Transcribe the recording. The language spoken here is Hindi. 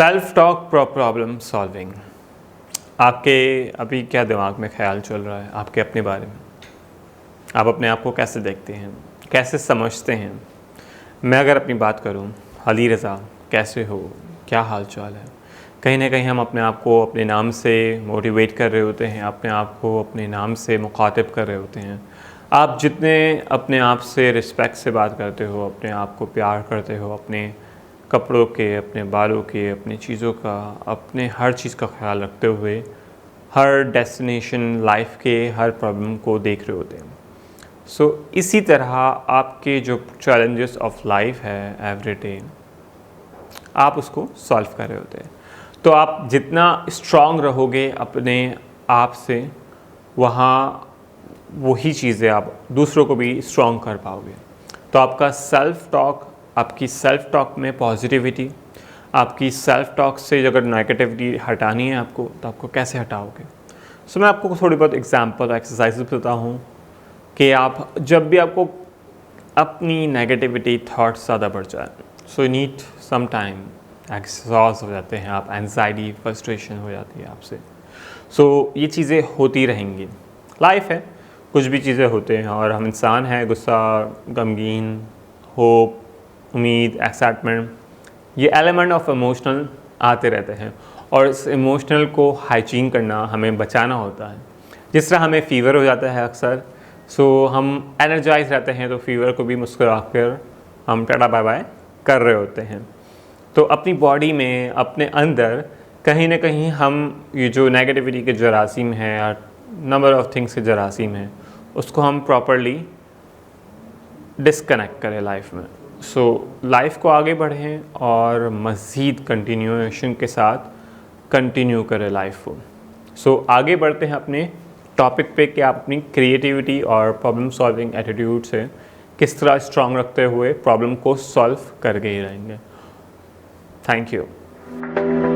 Self talk problem solving. आपके अभी क्या दिमाग में ख्याल चल रहा है आपके अपने बारे में? आप अपने आप को कैसे देखते हैं, कैसे समझते हैं? मैं अगर अपनी बात करूं, अली रज़ा कैसे हो, क्या हाल चाल है? कहीं ना कहीं हम अपने आप को अपने नाम से मोटिवेट कर रहे होते हैं, अपने आप को अपने नाम से मुखातिब कर रहे होते हैं। आप जितने अपने आप से रिस्पेक्ट से बात करते हो, अपने आप को प्यार करते हो, अपने कपड़ों के, अपने बालों के, अपनी चीज़ों का, अपने हर चीज़ का ख्याल रखते हुए हर डेस्टिनेशन लाइफ के हर प्रॉब्लम को देख रहे होते हैं। सो इसी तरह आपके जो चैलेंजेस ऑफ लाइफ है एवरी डे, आप उसको सॉल्व कर रहे होते हैं। तो आप जितना स्ट्रॉन्ग रहोगे अपने आप से, वहाँ वही चीज़ें आप दूसरों को भी स्ट्रॉन्ग कर पाओगे। तो आपका सेल्फ टॉक, आपकी सेल्फ टॉक में पॉजिटिविटी, आपकी सेल्फ टॉक से अगर नेगेटिविटी हटानी है आपको, तो आपको कैसे हटाओगे? सो मैं आपको थोड़ी बहुत एग्जांपल एक्सरसाइजेस बताता हूँ कि आप जब भी आपको अपनी नेगेटिविटी थॉट्स ज़्यादा बढ़ जाए, so you need some time, exhaust हो जाते हैं आप, एंजाइटी फ्रस्ट्रेशन हो जाती है आपसे। सो ये चीज़ें होती रहेंगी, लाइफ है, कुछ भी चीज़ें होते हैं और हम इंसान हैं। गुस्सा, गमगीन, होप, उम्मीद, एक्साइटमेंट, ये एलिमेंट ऑफ इमोशनल आते रहते हैं और इस इमोशनल को हाइजीन करना, हमें बचाना होता है। जिस तरह हमें फ़ीवर हो जाता है अक्सर, सो हम एनर्जाइज रहते हैं, तो फीवर को भी मुस्कुरा कर हम टाटा बाय बाय कर रहे होते हैं। तो अपनी बॉडी में, अपने अंदर कहीं ना कहीं हम ये जो नेगेटिविटी के जरासीम हैं या नंबर ऑफ़ थिंग्स के जरासीम हैं, उसको हम प्रॉपरली डिस्कनेक्ट करें लाइफ में। सो लाइफ को आगे बढ़ें और मज़ीद कंटिन्यूएशन के साथ कंटिन्यू करें लाइफ को। सो आगे बढ़ते हैं अपने टॉपिक पे कि आप अपनी क्रिएटिविटी और प्रॉब्लम सॉल्विंग एटीट्यूड से किस तरह स्ट्रॉन्ग रखते हुए प्रॉब्लम को सॉल्व करके ही रहेंगे। Thank you.